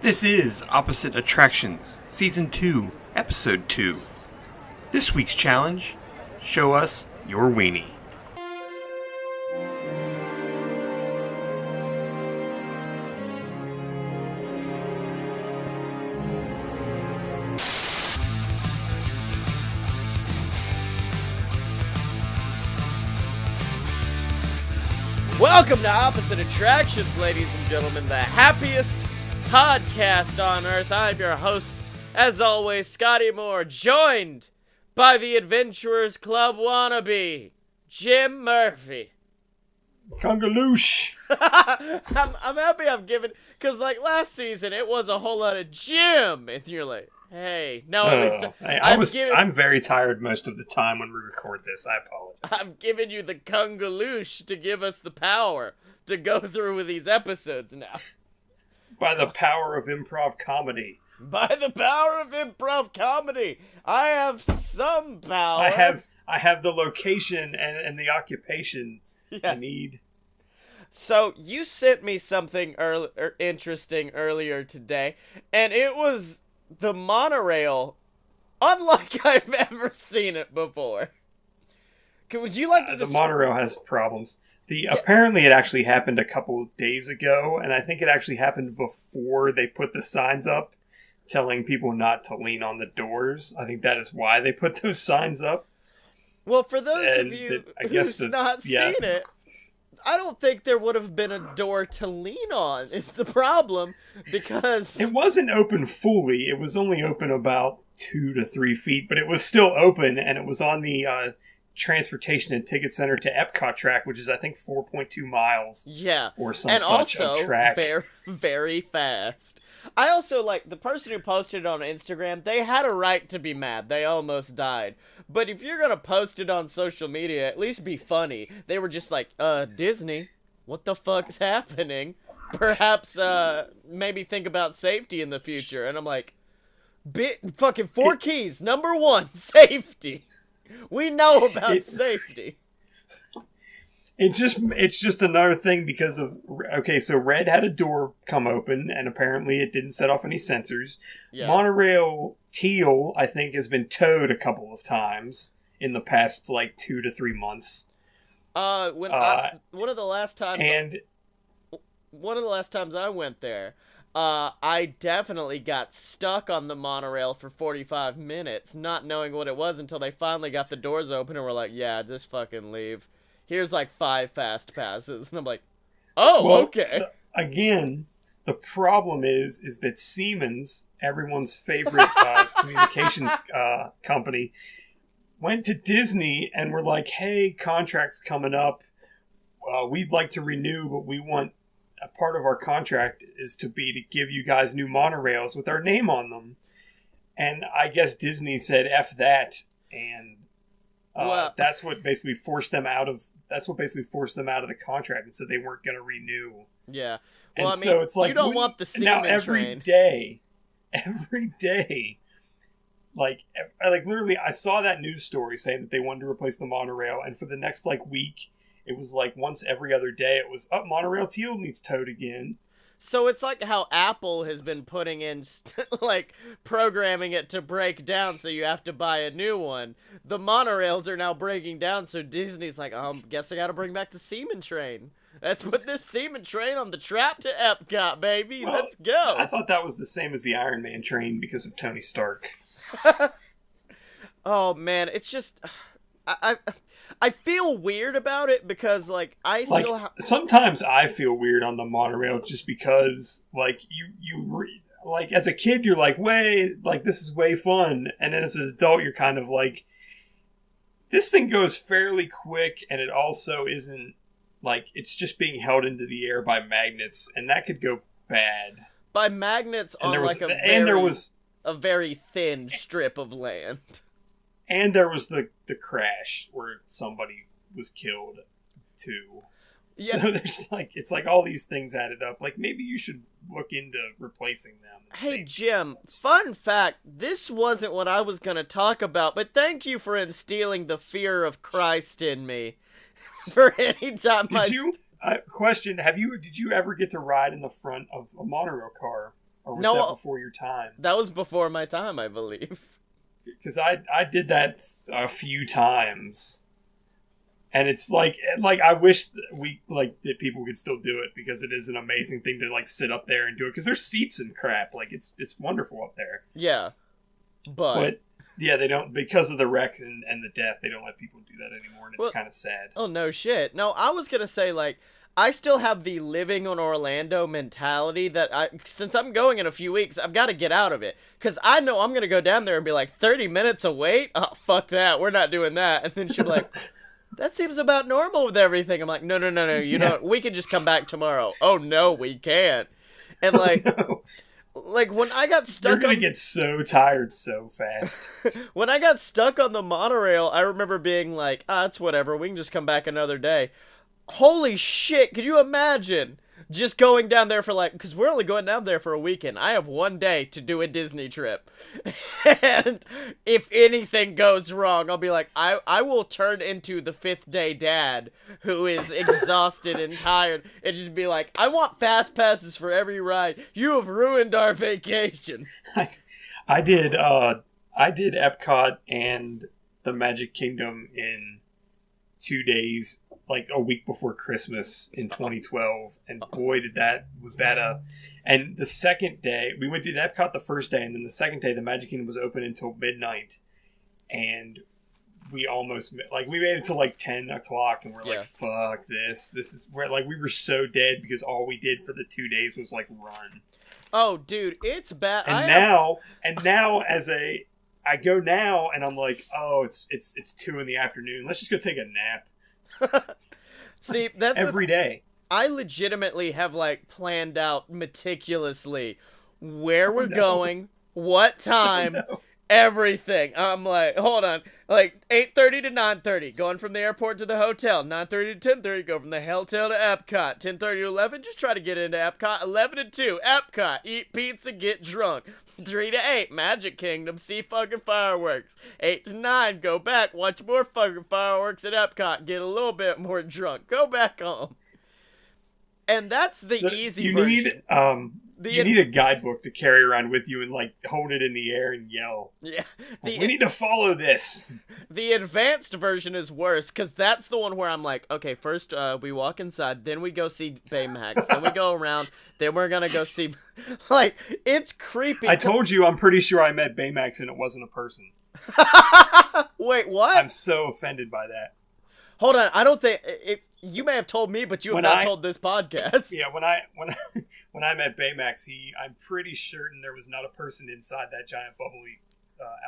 This is Opposite Attractions, Season 2, Episode 2. This week's challenge, show us your weenie. Welcome to Opposite Attractions, ladies and gentlemen, the happiest podcast on earth. I'm your host, as always, Scotty Moore, joined by the Adventurers Club wannabe, Jim Murphy. Congaloosh! I'm happy I've given, because like last season, it was a whole lot of Jim, and you're like, hey, no, at least I'm very tired most of the time when we record this. I apologize. I'm giving you the Congaloosh to give us the power to go through with these episodes now. By the power of improv comedy. By the power of improv comedy, I have some power. I have the location and the occupation I need. So you sent me something interesting earlier today, and it was the monorail, unlike I've ever seen it before. Would you like to the monorail has problems. Apparently it actually happened a couple of days ago, and I think it actually happened before they put the signs up telling people not to lean on the doors. I think that is why they put those signs up. Well, for those of you who's not seen it, I don't think there would have been a door to lean on, is the problem, because... It wasn't open fully. It was only open about 2 to 3 feet, but it was still open, and it was on the Transportation and Ticket Center to Epcot track, which is, I think, 4.2 miles. Yeah. Or some such of track. And also, very, very fast. I also, like, the person who posted it on Instagram, they had a right to be mad. They almost died. But if you're gonna post it on social media, at least be funny. They were just like, Disney, what the fuck's happening? Perhaps, maybe think about safety in the future. And I'm like, fucking 4 keys. Number 1, safety. We know about safety. It's just another thing because of... Okay, so Red had a door come open, and apparently it didn't set off any sentors. Yeah. Monorail Teal, I think, has been towed a couple of times in the past, 2 to 3 months. One of the last times I went there, I definitely got stuck on the monorail for 45 minutes, not knowing what it was until they finally got the doors open and were like, yeah, just fucking leave. Here's 5 fast passes. And I'm like, okay. Again, the problem is that Siemens, everyone's favorite communications company, went to Disney and were like, hey, contract's coming up. We'd like to renew, but we want... A part of our contract is to give you guys new monorails with our name on them. And I guess Disney said F that, and that's what basically forced them out of the contract and said they weren't going to renew. Yeah. Well, and so it's like, you don't want the Siemens now every day, literally I saw that news story saying that they wanted to replace the monorail, and for the next week, it was once every other day, it was, Monorail Teal needs towed again. So it's like how Apple has been putting in, programming it to break down so you have to buy a new one. The monorails are now breaking down, so Disney's like, guess I gotta bring back the Seaman train. Let's put this Seaman train on the trap to Epcot, baby. Well, let's go. I thought that was the same as the Iron Man train because of Tony Stark. Oh, man, it's just... I feel weird about it because, sometimes I feel weird on the monorail just because, as a kid, you're like, this is way fun. And then as an adult, you're kind of like, this thing goes fairly quick, and it also isn't, it's just being held into the air by magnets, and that could go bad. By magnets on, a very thin strip of land. And there was the crash where somebody was killed, too. Yeah. So there's it's all these things added up. Maybe you should look into replacing them. Hey, Jim, fun fact, this wasn't what I was going to talk about, but thank you for instilling the fear of Christ in me. For any time Question, did you ever get to ride in the front of a monorail car? Or was No, that before your time? that was before my time, I believe. Because I did that a few times. And it's like I wish that people could still do it, because it is an amazing thing to like sit up there and do it, because there's seats and crap. Like it's wonderful up there. Yeah, but yeah, they don't, because of the wreck and the death. They don't let people do that anymore, and it's kind of sad. Oh no shit. No, I was gonna say like I still have the living in Orlando mentality that since I'm going in a few weeks, I've got to get out of it. Because I know I'm going to go down there and be like, 30 minutes of wait? Oh, fuck that. We're not doing that. And then she'll be like, that seems about normal with everything. I'm like, no. You know, we can just come back tomorrow. Oh, no, we can't. And like, No. like when I got stuck You're going to get so tired so fast. When I got stuck on the monorail, I remember being like, it's whatever. We can just come back another day. Holy shit, can you imagine just going down there for like, because we're only going down there for a weekend. I have one day to do a Disney trip. And if anything goes wrong, I'll be like, I will turn into the 5th day dad who is exhausted and tired and just be like, I want fast passes for every ride. You have ruined our vacation. I did Epcot and the Magic Kingdom in 2 days, like a week before Christmas in 2012, and boy was that and the second day we went to Epcot the first day, and then the second day the Magic Kingdom was open until midnight, and we made it till like 10 o'clock, and we're like, fuck this is where, like, we were so dead because all we did for the 2 days was like run. Oh dude, it's bad. And now I go now and I'm like, oh, it's 2 p.m. Let's just go take a nap. See, that's every day. I legitimately have like planned out meticulously where we're going, what time, everything. I'm like, hold on, like 8:30 to 9:30, going from the airport to the hotel. 9:30 to 10:30, go from the hotel to Epcot. 10:30 to 11, just try to get into Epcot. 11 to 2, Epcot, eat pizza, get drunk. 3 to 8, Magic Kingdom, see fucking fireworks. 8 to 9, go back, watch more fucking fireworks at Epcot, get a little bit more drunk, go back home. And that's the easy version. You need a guidebook to carry around with you and like hold it in the air and yell. Yeah, we need to follow this. The advanced version is worse, because that's the one where I'm like, okay, first we walk inside, then we go see Baymax, then we go around, then we're gonna go see, like, it's creepy. I told you, I'm pretty sure I met Baymax and it wasn't a person. Wait, what? I'm so offended by that. Hold on, I don't think you may have told me, but you have not told this podcast. Yeah, when I met Baymax, I'm pretty certain there was not a person inside that giant bubbly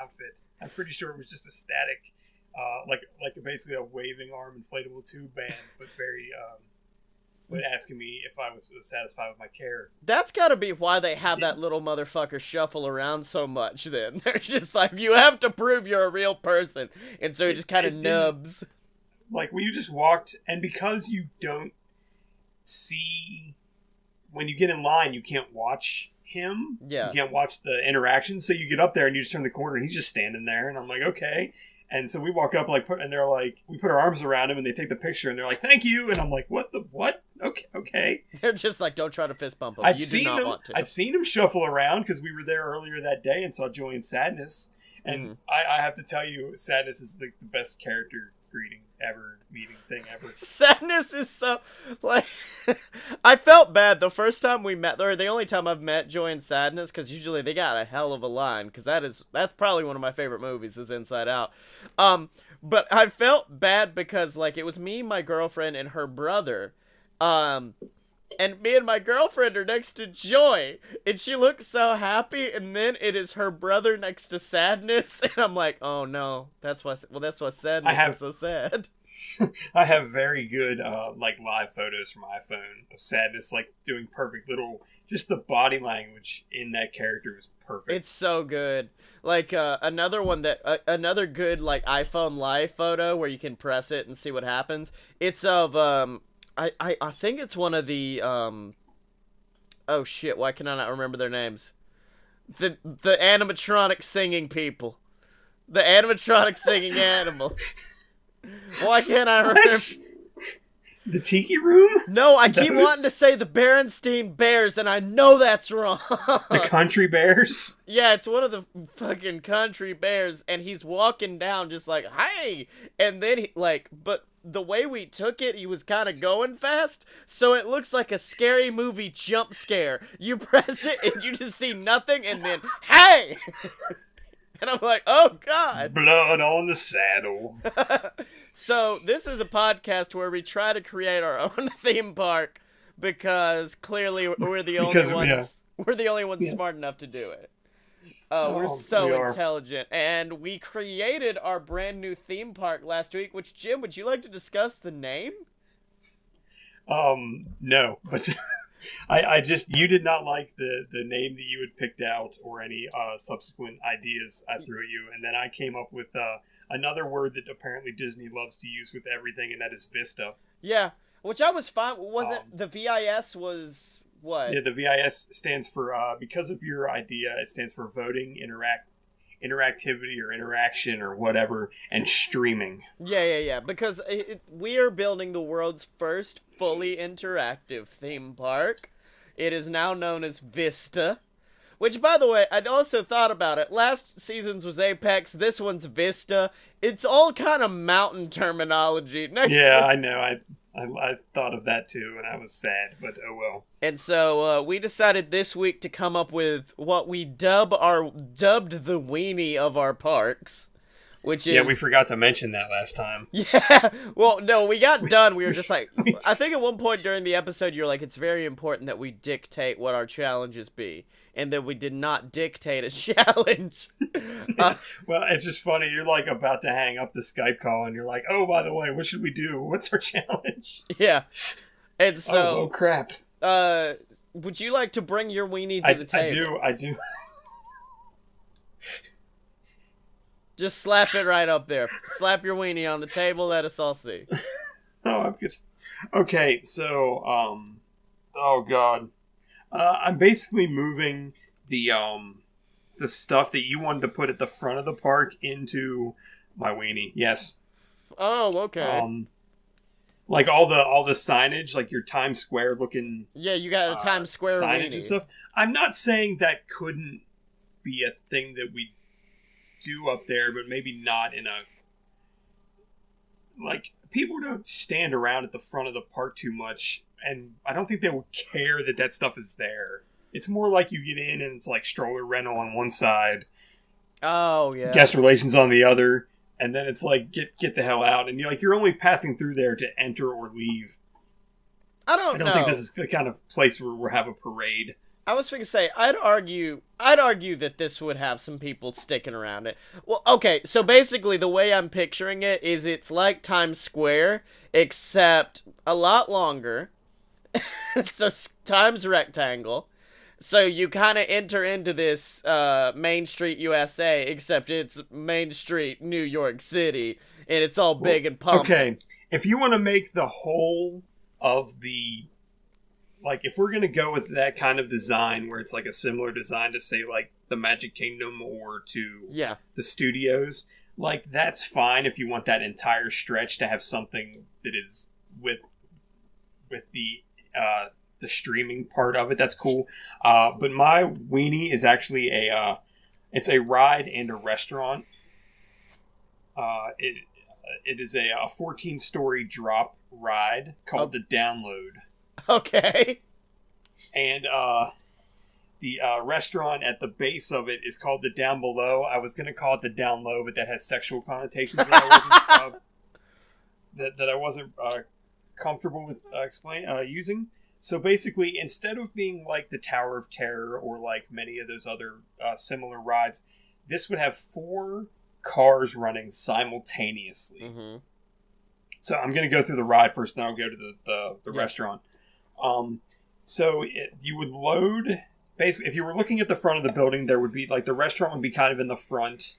outfit. I'm pretty sure it was just a static, like basically a waving arm inflatable tube band, but asking me if I was satisfied with my care. That's got to be why they have that little motherfucker shuffle around so much. Then they're just like, you have to prove you're a real person, and so he just kind of nubs. Like, you just walked, and because you don't see, when you get in line, you can't watch him. Yeah. You can't watch the interaction, so you get up there and you just turn the corner and he's just standing there, and I'm like, okay. And so we walk up, and they're like, we put our arms around him and they take the picture and they're like, thank you. And I'm like, what? Okay. They're just like, don't try to fist bump him. I'd seen him shuffle around because we were there earlier that day and saw Joy and Sadness. And I have to tell you, Sadness is the best character greeting meeting thing ever. Sadness is so, like, I felt bad the first time we met, or the only time I've met Joy and Sadness, because usually they got a hell of a line, because that's probably one of my favorite movies is Inside Out. But I felt bad because, like, it was me, my girlfriend, and her brother, and me and my girlfriend are next to Joy, and she looks so happy, and then it is her brother next to Sadness, and I'm like, oh no, that's why Sadness is so sad. I have very good, like, live photos from my iPhone of Sadness, like, doing perfect little, just the body language in that character was perfect. It's so good. Like, another good, like, iPhone live photo where you can press it and see what happens. It's of, I think it's one of the, oh shit, why can I not remember their names? The animatronic singing people. The animatronic singing animal. Why can't I remember? The Tiki Room? No, I keep wanting to say the Berenstein Bears, and I know that's wrong. The Country Bears? Yeah, it's one of the fucking Country Bears, and he's walking down just like, hey! And then, but the way we took it, he was kind of going fast, so it looks like a scary movie jump scare. You press it, and you just see nothing, and then, hey! And I'm like, oh, God. Blood on the saddle. So, this is a podcast where we try to create our own theme park because clearly we're the only ones. Yeah. We're the only ones smart enough to do it. We're so intelligent. And we created our brand new theme park last week, which, Jim, would you like to discuss the name? No, but I just, you did not like the name that you had picked out or any subsequent ideas I threw at you, and then I came up with another word that apparently Disney loves to use with everything, and that is VISTA. Yeah, which I was fine. Was it the VIS was what? Yeah, the VIS stands for, because of your idea, it stands for voting, interactivity or interaction or whatever, and streaming. Yeah, because we are building the world's first fully interactive theme park. It is now known as VISTA, which, by the way, I'd also thought about it. Last season's was Apex, this one's VISTA. It's all kind of mountain terminology. I know, I thought of that too, and I was sad, but oh well. And so we decided this week to come up with what we dubbed the weenie of our parks, which is... Yeah, we forgot to mention that last time. Yeah, well, no, we got done. We were just like... I think at one point during the episode, you're like, it's very important that we dictate what our challenges be, and that we did not dictate a challenge. Well, it's just funny. You're like about to hang up the Skype call, and you're like, "Oh, by the way, what should we do? What's our challenge?" Yeah, and so oh crap. Would you like to bring your weenie to the table? I do. Just slap it right up there. Slap your weenie on the table. Let us all see. Oh, I'm good. Okay, so oh god, I'm basically moving the stuff that you wanted to put at the front of the park into my weenie. Yes. Oh, okay. Like all the signage, like your Times Square looking. Yeah, you got a Times Square signage weenie and stuff. I'm not saying that couldn't be a thing that we do up there, but maybe not in a, like, people don't stand around at the front of the park too much, and I don't think they would care that stuff is there. It's more like you get in and it's like stroller rental on one side. Oh, yeah. Guest relations on the other. And then it's like, get the hell out. And you're only passing through there to enter or leave. I don't know. think this is the kind of place where we'll have a parade. I was going to say, I'd argue that this would have some people sticking around it. Well, okay, so basically the way I'm picturing it is it's like Times Square, except a lot longer. So Times rectangle. So you kind of enter into this Main Street USA, except it's Main Street New York City, and it's all big and pumped. Okay, if you want to make the whole of the... Like, if we're going to go with that kind of design, where it's like a similar design to, say, like, the Magic Kingdom or to the studios, like, that's fine if you want that entire stretch to have something that is with the streaming part of it. That's cool. But my weenie is actually it's a ride and a restaurant. It is a 14-story drop ride called the Download. Okay. And the restaurant at the base of it is called the Down Below. I was going to call it the Down Low, but that has sexual connotations that I wasn't comfortable with using. So basically, instead of being like the Tower of Terror or like many of those other similar rides, this would have 4 cars running simultaneously. Mm-hmm. So I'm going to go through the ride first, then I'll go to the restaurant. So you would load, basically, if you were looking at the front of the building, there would be, like, the restaurant would be kind of in the front.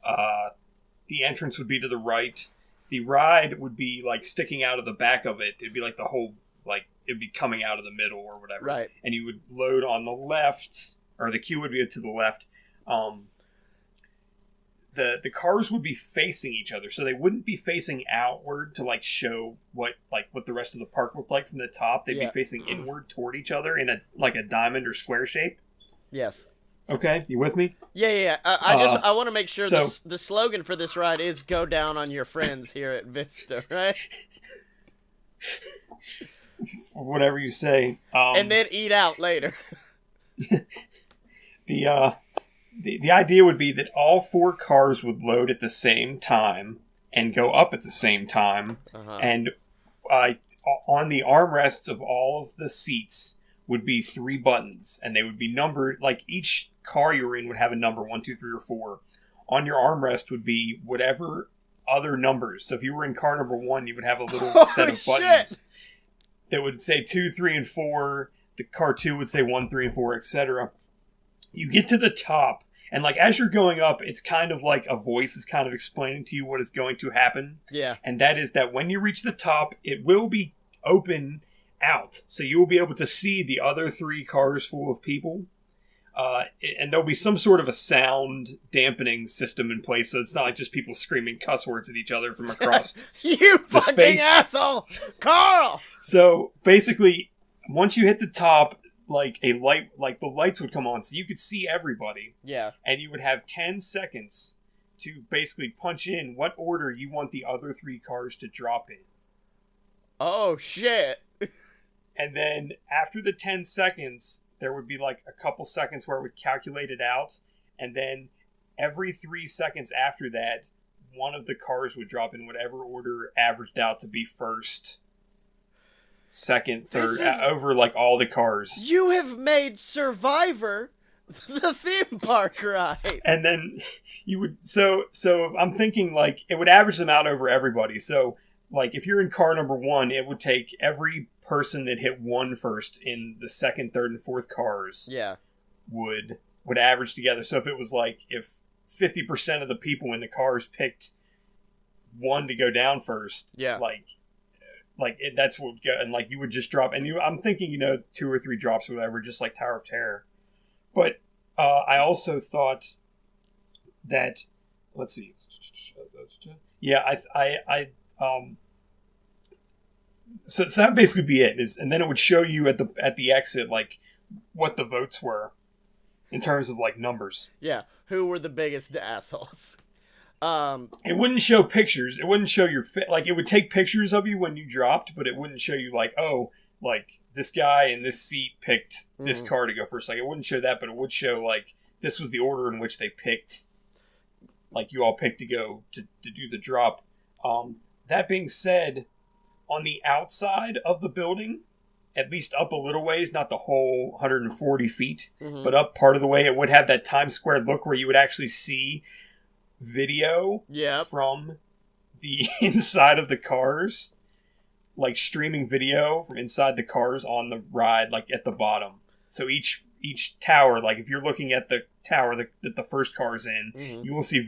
The entrance would be to the right. The ride would be, like, sticking out of the back of it. It'd be like the whole, like, it'd be coming out of the middle or whatever. Right. And you would load on the left, or the queue would be to the left. the cars would be facing each other, so they wouldn't be facing outward to like show what the rest of the park looked like from the top. They'd be facing inward toward each other in a diamond or square shape. Yes. Okay, you with me? Yeah. I want to make sure the slogan for this ride is "Go down on your friends" here at VISTA, right? Whatever you say. And then eat out later. The idea would be that all 4 cars would load at the same time and go up at the same time, and on the armrests of all of the seats would be 3 buttons, and they would be numbered, like each car you're in would have a number, 1, 2, 3, or 4. On your armrest would be whatever other numbers. So if you were in car number 1, you would have a little set of buttons that would say 2, 3, and 4. The car 2 would say 1, 3, and 4, etc. You get to the top, and like as you're going up, it's kind of like a voice is kind of explaining to you what is going to happen. Yeah. And that is that when you reach the top, it will be open out. So you will be able to see the other 3 cars full of people. And there'll be some sort of a sound dampening system in place, so it's not like just people screaming cuss words at each other from across you the fucking space. asshole! Carl! So basically, once you hit the top, like the lights would come on, so you could see everybody. Yeah. And you would have 10 seconds to basically punch in what order you want the other 3 cars to drop in. Oh, shit. And then after the 10 seconds, there would be like a couple seconds where it would calculate it out. And then every 3 seconds after that, one of the cars would drop in whatever order averaged out to be first, second, third, over like all the cars. You have made Survivor the theme park ride. And then you would, so I'm thinking like it would average them out over everybody. So like if you're in car number 1, it would take every person that hit 1 first in the second, third, and fourth cars. Yeah. Would average together. So if it was like if 50% of the people in the cars picked 1 to go down first, yeah, that's what would go, and like you would just drop, and I'm thinking 2 or 3 drops or whatever, just like Tower of Terror. But I also thought that, let's see, yeah, so that would basically be it. And then it would show you at the exit like what the votes were in terms of like numbers. Yeah, who were the biggest assholes? It wouldn't show pictures. It wouldn't show your like it would take pictures of you when you dropped, but it wouldn't show you like, oh, like this guy in this seat picked this car to go first. Like it wouldn't show that, but it would show like this was the order in which they picked. Like you all picked to go to do the drop. That being said, on the outside of the building, at least up a little ways, not the whole 140 feet, but up part of the way, it would have that Times Square look where you would actually see video from the inside of the cars, like streaming video from inside the cars on the ride, like at the bottom. So each tower, like if you're looking at the tower that the first car's in, you will see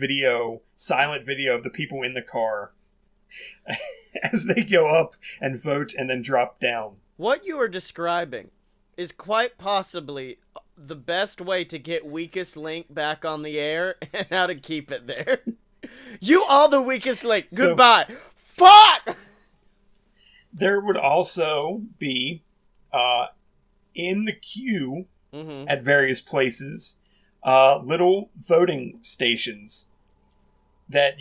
silent video of the people in the car as they go up and vote and then drop down. What you are describing is quite possibly the best way to get Weakest Link back on the air and how to keep it there. You are the weakest link. Goodbye. Fuck! There would also be, in the queue at various places, little voting stations that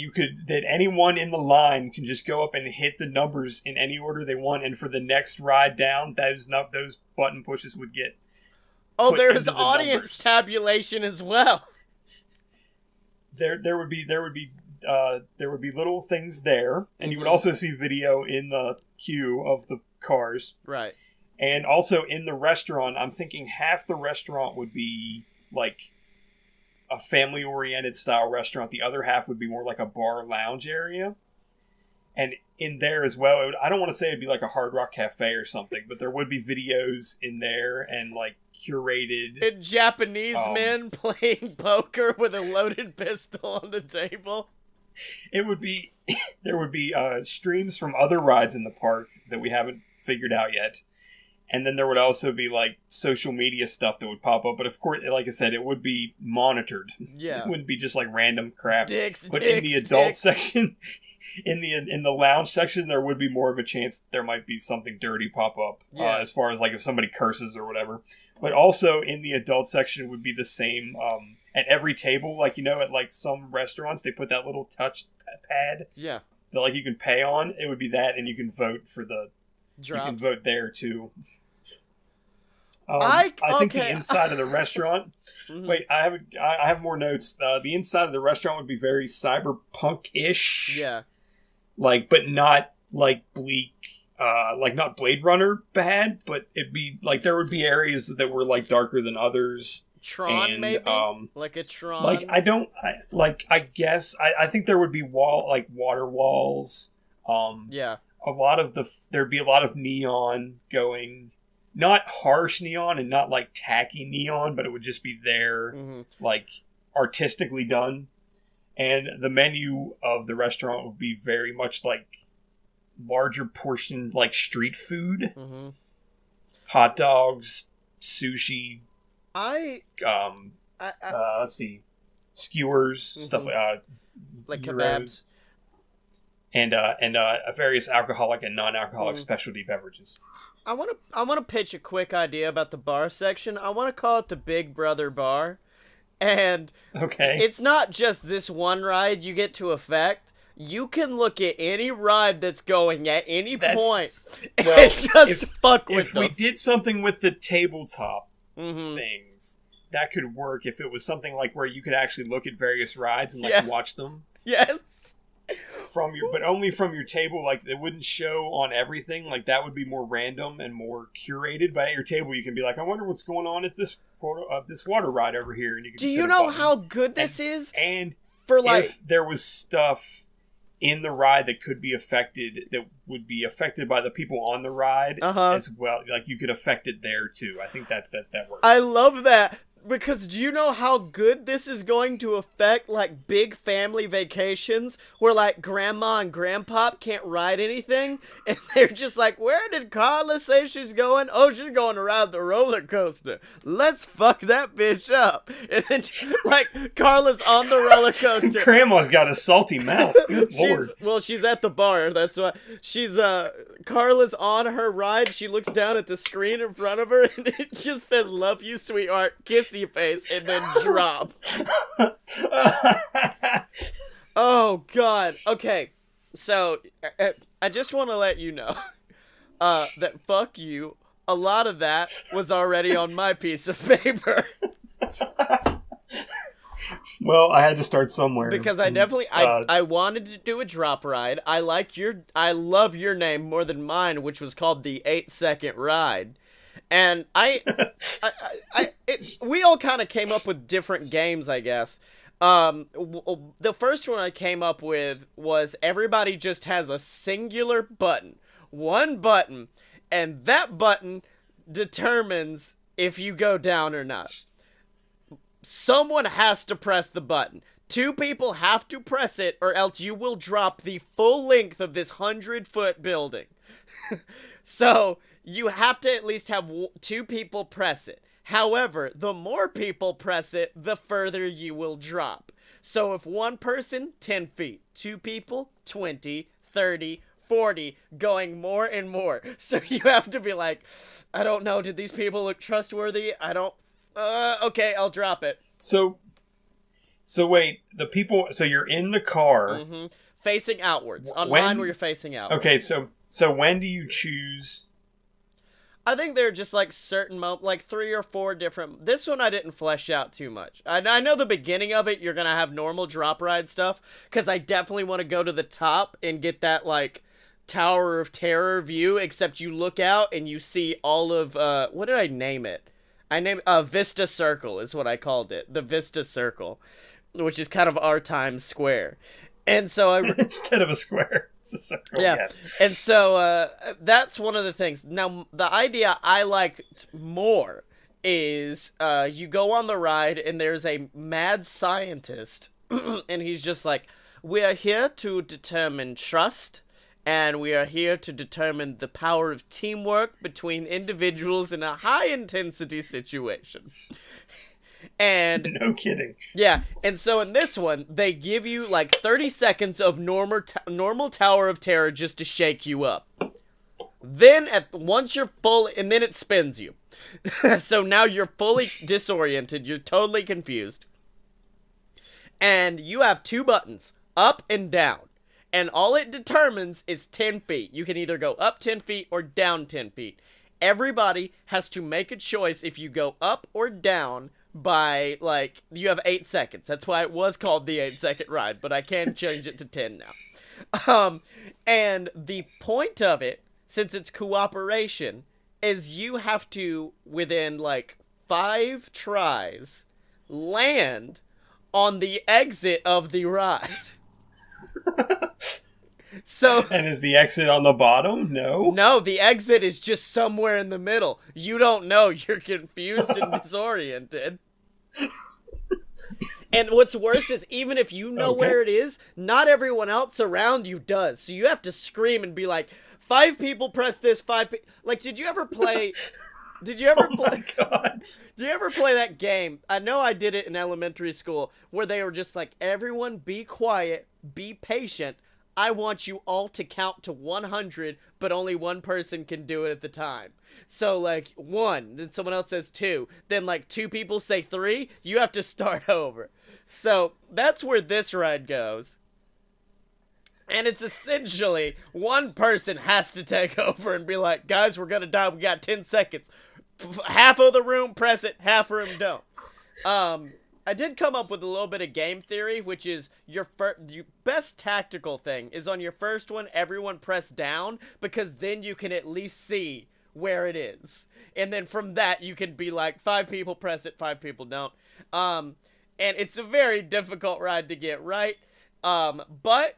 anyone in the line can just go up and hit the numbers in any order they want, and for the next ride down, those button pushes would get. Oh, there is audience tabulation as well. There would be little things there, and you would also see video in the queue of the cars. Right. And also in the restaurant, I'm thinking half the restaurant would be like a family-oriented style restaurant. The other half would be more like a bar lounge area. And in there as well, I don't want to say it'd be like a Hard Rock Cafe or something, but there would be videos in there and like curated. And Japanese men playing poker with a loaded pistol on the table. There would be streams from other rides in the park that we haven't figured out yet. And then there would also be like social media stuff that would pop up. But of course, like I said, it would be monitored. Yeah. It wouldn't be just like random crap. But in the adult section, in the lounge section, there would be more of a chance that there might be something dirty pop up. As far as like if somebody curses or whatever. But also in the adult section would be the same. At every table, like, at like some restaurants, they put that little touch pad. Yeah. That like you can pay on. It would be that, and you can vote for the drops. You can vote there too. I think the inside of the restaurant. Mm-hmm. Wait, I have more notes. The inside of the restaurant would be very cyberpunk-ish. Yeah. Like, but not like bleak. Like not Blade Runner bad, but it'd be like there would be areas that were like darker than others. Tron, maybe? Like a Tron? Like, I guess, I think there would be water walls. Yeah. There'd be a lot of neon going, not harsh neon and not like tacky neon, but it would just be there, like, artistically done. And the menu of the restaurant would be very much like larger portion, like street food. Mm-hmm. Hot dogs, sushi, let's see, skewers, stuff like kebabs, and various alcoholic and non-alcoholic specialty beverages. I want to pitch a quick idea about the bar section. I want to call it the Big Brother Bar, and it's not just this one ride you get to affect. You can look at any ride that's going at any point and just fuck with them. If we did something with the tabletop things, that could work. If it was something like where you could actually look at various rides and watch them. Yes. But only from your table. Like, it wouldn't show on everything. Like, that would be more random and more curated. But at your table, you can be like, I wonder what's going on at this water ride over here. And you can. Do you know how good this is? And for like, if there was stuff in the ride that could be affected, that would be affected by the people on the ride as well. Like, you could affect it there too. I think that works. I love that. Because do you know how good this is going to affect, like, big family vacations where, like, grandma and grandpa can't ride anything? And they're just like, where did Carla say she's going? Oh, she's going to ride the roller coaster. Let's fuck that bitch up. And then, like, Carla's on the roller coaster. Grandma's got a salty mouth. Good Lord. Well, she's at the bar. That's why. Carla's on her ride. She looks down at the screen in front of her, and it just says, love you, sweetheart. Kiss your face and then drop. Oh god. Okay, so I just want to let you know that fuck you, a lot of that was already on my piece of paper. Well, I had to start somewhere because I definitely I wanted to do a drop ride. I love your name more than mine, which was called the 8-second ride. And we all kind of came up with different games, I guess. The first one I came up with was everybody just has a singular button, one button, and that button determines if you go down or not. Someone has to press the button. 2 people have to press it, or else you will drop the full length of this 100-foot building. So you have to at least have 2 people press it. However, the more people press it, the further you will drop. So if one person, 10 feet. 2 people, 20, 30, 40, going more and more. So you have to be like, I don't know, did these people look trustworthy? Okay, I'll drop it. So wait, so you're in the car. Facing outwards. On mine where you're facing outwards. Okay, so when do you choose? I think they're just like certain like 3 or 4 different. This one I didn't flesh out too much. I know the beginning of it you're gonna have normal drop ride stuff because I definitely want to go to the top and get that like Tower of Terror view. Except you look out and you see all of what did I name it? I named Vista Circle is what I called it. The Vista Circle, which is kind of our Times Square. And so instead of a square, it's a circle. Yeah, yes. And so that's one of the things. Now, the idea I liked more is you go on the ride and there's a mad scientist, and he's just like, "We are here to determine trust and we are here to determine the power of teamwork between individuals in a high-intensity situation. And no kidding. Yeah, and so in this one, they give you like 30 seconds of normal Tower of Terror just to shake you up. Then, once you're full, and then it spins you. So now you're fully disoriented, you're totally confused. And you have 2 buttons, up and down. And all it determines is 10 feet. You can either go up 10 feet or down 10 feet. Everybody has to make a choice if you go up or down by, like, you have 8 seconds. That's why it was called the 8-second ride, but I can change it to 10 now. And the point of it, since it's cooperation, is you have to, within, like, 5 tries, land on the exit of the ride. So, and is the exit on the bottom? No. No, the exit is just somewhere in the middle. You don't know. You're confused and disoriented. And what's worse is, even if you know where it is, not everyone else around you does. So you have to scream and be like, 5 people press this, 5 people. Like, did you ever play... Did you ever play? God. Did you ever play that game? I know I did it in elementary school, where they were just like, everyone be quiet, be patient. I want you all to count to 100, but only one person can do it at the time. So, like, 1, then someone else says 2, then, like, 2 people say 3, you have to start over. So, that's where this ride goes. And it's essentially, one person has to take over and be like, guys, we're gonna die, we got 10 seconds. Half of the room press it, half room don't. I did come up with a little bit of game theory, which is your best tactical thing is on your first one, everyone press down, because then you can at least see where it is. And then from that, you can be like, 5 people press it, 5 people don't. And it's a very difficult ride to get right. But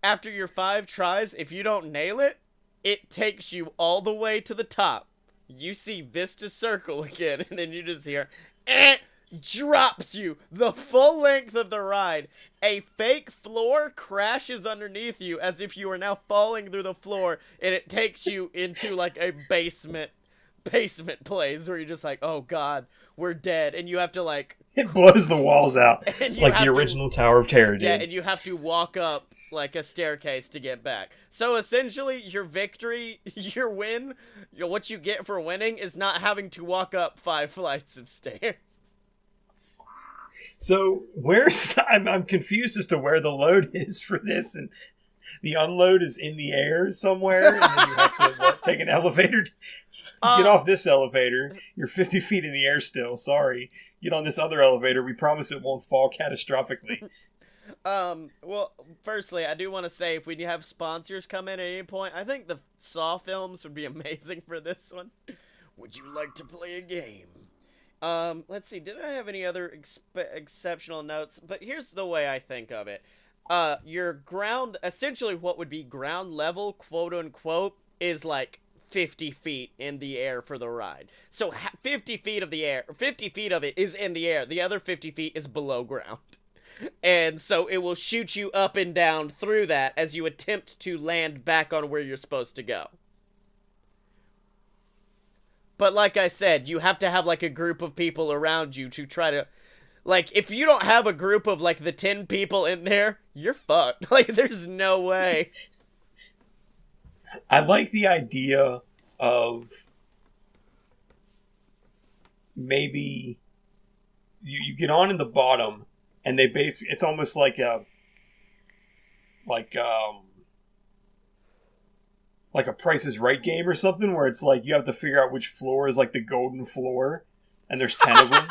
after your 5 tries, if you don't nail it, it takes you all the way to the top. You see VISTA circle again, and then you just hear, drops you the full length of the ride. A fake floor crashes underneath you as if you are now falling through the floor, and it takes you into like a basement place where you're just like, oh god, we're dead, and you have to like... It blows the walls out, like the original Tower of Terror did. Yeah, and you have to walk up like a staircase to get back. So essentially, your victory, your win, what you get for winning is not having to walk up 5 flights of stairs. So where's I'm confused as to where the load is for this, and the unload is in the air somewhere, and then you have to take an elevator. Get off this elevator. You're 50 feet in the air still. Sorry. Get on this other elevator. We promise it won't fall catastrophically. Well, firstly, I do want to say, if we have sponsors come in at any point, I think the Saw films would be amazing for this one. Would you like to play a game? Let's see, did I have any other exceptional notes? But here's the way I think of it. Your ground, essentially what would be ground level, quote unquote, is like 50 feet in the air for the ride. So 50 feet of the air, 50 feet of it is in the air. The other 50 feet is below ground. And so it will shoot you up and down through that as you attempt to land back on where you're supposed to go. But like I said, you have to have like a group of people around you to try to... Like, if you don't have a group of like the 10 people in there, you're fucked. Like, there's no way. I like the idea of maybe you get on in the bottom, and they it's almost like a Price is Right game or something, where it's like you have to figure out which floor is like the golden floor, and there's 10 of them.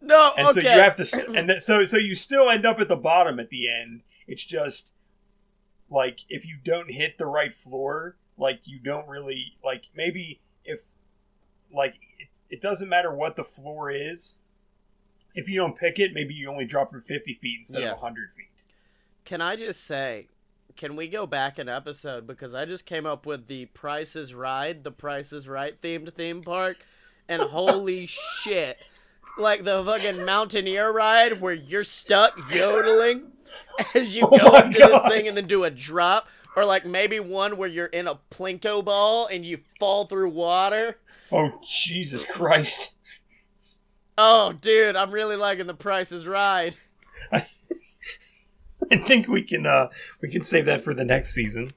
No, and okay. So you have to, so you still end up at the bottom at the end. It's just like if you don't hit the right floor, like you don't really like. Maybe if like it doesn't matter what the floor is. If you don't pick it, maybe you only drop from 50 feet instead of 100 feet. Can I just say, can we go back an episode? Because I just came up with the Price is Right themed theme park. And holy shit. Like the fucking Mountaineer ride where you're stuck yodeling as you go into this thing and then do a drop. Or like maybe one where you're in a Plinko ball and you fall through water. Oh, Jesus Christ. Oh, dude, I'm really liking The Price is Right. I think we can save that for the next season.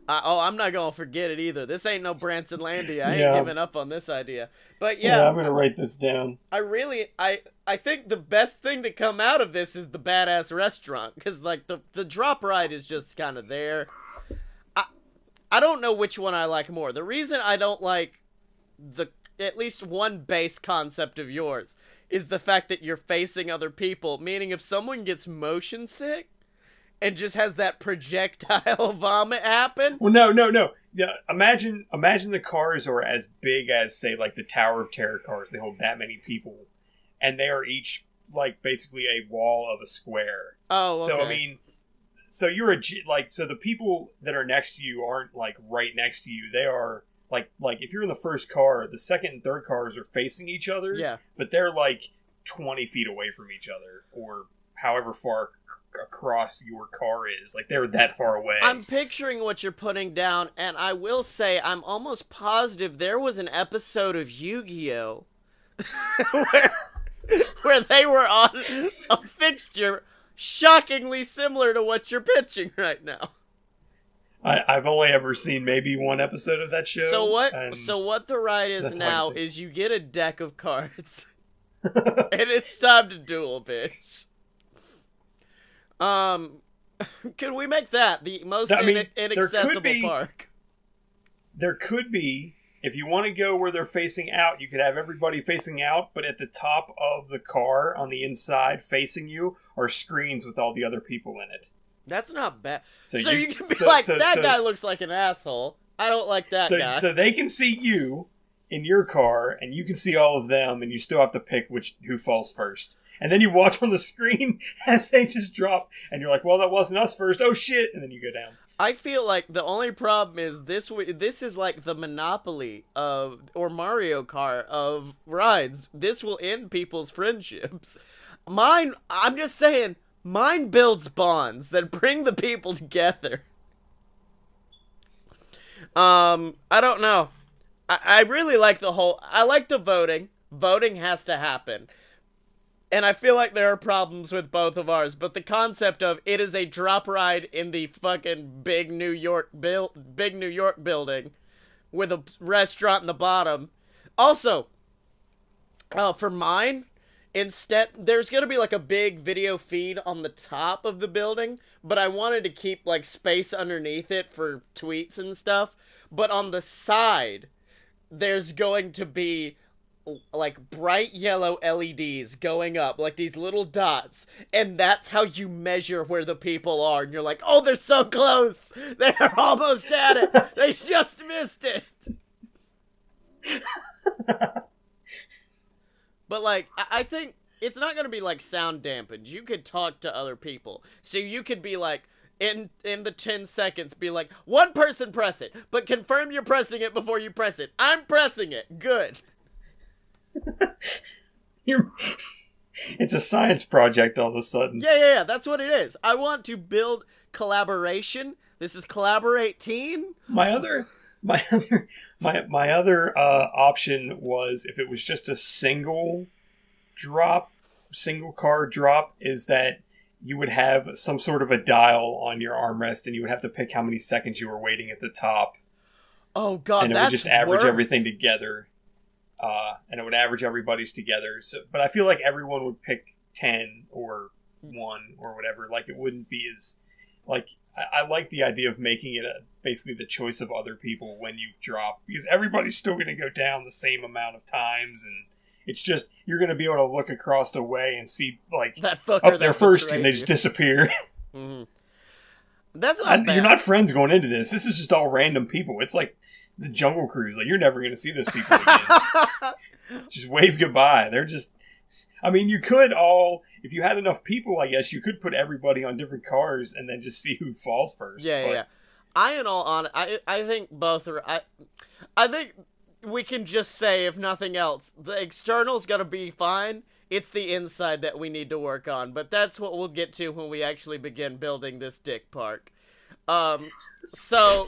I'm not gonna forget it either. This ain't no Branson Landia. I ain't giving up on this idea. But yeah, I'm gonna write this down. I think the best thing to come out of this is the badass restaurant, because like the drop ride is just kind of there. I don't know which one I like more. The reason I don't like at least one base concept of yours is the fact that you're facing other people, meaning if someone gets motion sick and just has that projectile vomit happen. Well, no. Yeah, imagine the cars are as big as, say, like the Tower of Terror cars. They hold that many people, and they are each like basically a wall of a square. Oh, okay. So I mean, so you're so the people that are next to you aren't like right next to you. They are like if you're in the first car, the second and third cars are facing each other. Yeah. But they're like 20 feet away from each other, or however far across your car is. Like, they're that far away. I'm picturing what you're putting down, and I will say I'm almost positive there was an episode of Yu-Gi-Oh! where they were on a fixture shockingly similar to what you're pitching right now. I've only ever seen maybe one episode of that show. So what the ride is now is you get a deck of cards, and it's time to duel, bitch. Could we make that the most inaccessible park? There could be, if you want to go where they're facing out, you could have everybody facing out, but at the top of the car on the inside facing you are screens with all the other people in it. That's not bad. So you can be that guy looks like an asshole. I don't like that guy. So they can see you in your car, and you can see all of them, and you still have to pick who falls first. And then you watch on the screen as they just drop, and you're like, well, that wasn't us first. Oh, shit. And then you go down. I feel like the only problem is this is like the Monopoly or Mario Kart of rides. This will end people's friendships. I'm just saying, mine builds bonds that bring the people together. I don't know. I really like I like the voting. Voting has to happen. And I feel like there are problems with both of ours, but the concept of it is a drop ride in the fucking big New York building with a restaurant in the bottom. Also, for mine, instead, there's gonna be like a big video feed on the top of the building, but I wanted to keep like space underneath it for tweets and stuff. But on the side, there's going to be like bright yellow LEDs going up, like these little dots, and that's how you measure where the people are. And you're like, oh, they're so close, they're almost at it, they just missed it. But like, I think it's not gonna be like sound dampened. You could talk to other people, so you could be like, in the 10 seconds, be like, one person press it, but confirm you're pressing it before you press it. I'm pressing it. Good. It's a science project all of a sudden. Yeah, that's what it is. I want to build collaboration. This is Collaborate Teen. My other option was, if it was just a single car drop, is that you would have some sort of a dial on your armrest, and you would have to pick how many seconds you were waiting at the top. Oh god, and it would just average everything together. And it would average everybody's together. So, but I feel like everyone would pick 10 or 1 or whatever. Like, it wouldn't be as... Like, I like the idea of making it basically the choice of other people when you've dropped. Because everybody's still going to go down the same amount of times. And it's just, you're going to be able to look across the way and see, like, that fucker up there first, and they just disappear. Mm-hmm. That's not bad. You're not friends going into this. This is just all random people. It's like the Jungle Cruise. Like, you're never going to see those people again. Just wave goodbye. They're just... I mean, you could all... If you had enough people, I guess, you could put everybody on different cars and then just see who falls first. Yeah. I think both are... I think we can just say, if nothing else, the external's gonna be fine. It's the inside that we need to work on. But that's what we'll get to when we actually begin building this dick park. So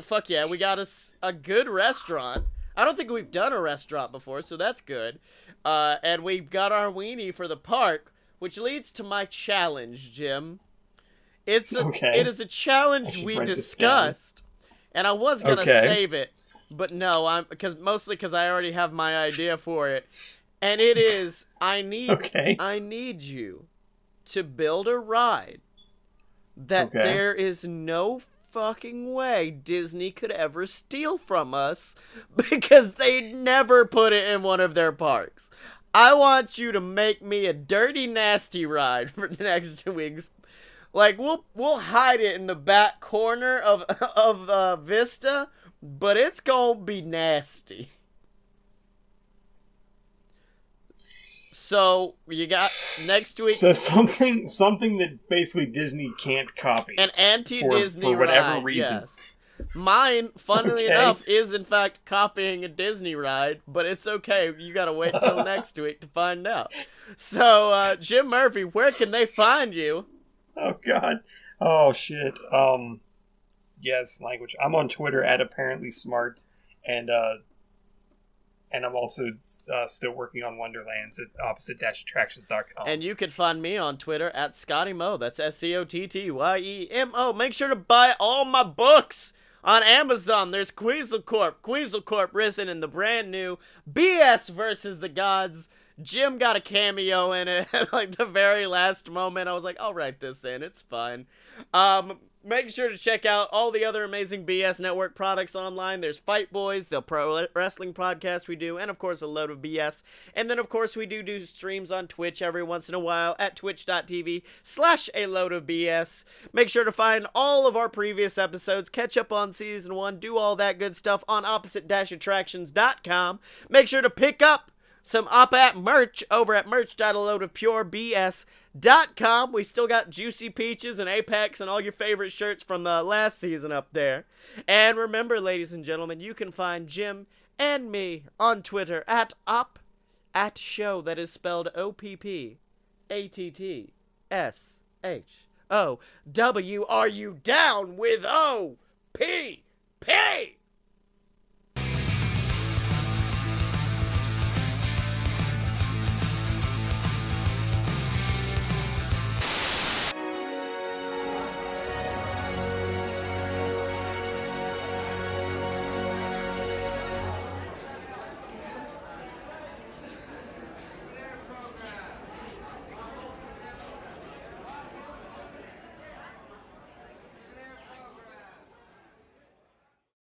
fuck yeah, we got us a good restaurant. I don't think we've done a restaurant before, so that's good. And we've got our weenie for the park, which leads to my challenge, Jim. It is a challenge we discussed, and I was gonna save it, but no, mostly because I already have my idea for it, and it is I need you to build a ride that there is no fucking way Disney could ever steal from us because they never put it in one of their parks. I want you to make me a dirty nasty ride for the next 2 weeks. Like, we'll hide it in the back corner of Vista, but it's gonna be nasty. So you got next week. So something that basically Disney can't copy. An anti-Disney for whatever ride, reason. yes. Mine, funnily enough, is in fact copying a Disney ride, but it's okay. You gotta wait till next week to find out. So, Jim Murphy, where can they find you? Oh God! Oh shit! Yes, language. I'm on Twitter at apparently smart, and I'm also still working on Wonderlands at opposite-attractions.com. And you can find me on Twitter at ScottyMo. That's SCOTTYEMO. Make sure to buy all my books on Amazon. There's Queasel Corp risen in the brand new BS versus the Gods. Jim got a cameo in it at like the very last moment. I was like, I'll write this in. It's fine. Make sure to check out all the other amazing BS Network products online. There's Fight Boys, the pro wrestling podcast we do, and of course a load of BS. And then of course we do streams on Twitch every once in a while at twitch.tv/a load of BS. Make sure to find all of our previous episodes, catch up on season 1, do all that good stuff on opposite-attractions.com. Make sure to pick up some op-at merch over at merch.aloadofpurebs.com. We still got Juicy Peaches and Apex and all your favorite shirts from the last season up there. And remember, ladies and gentlemen, you can find Jim and me on Twitter at show. That is spelled OPPATTSHOW. Are you down with OPP?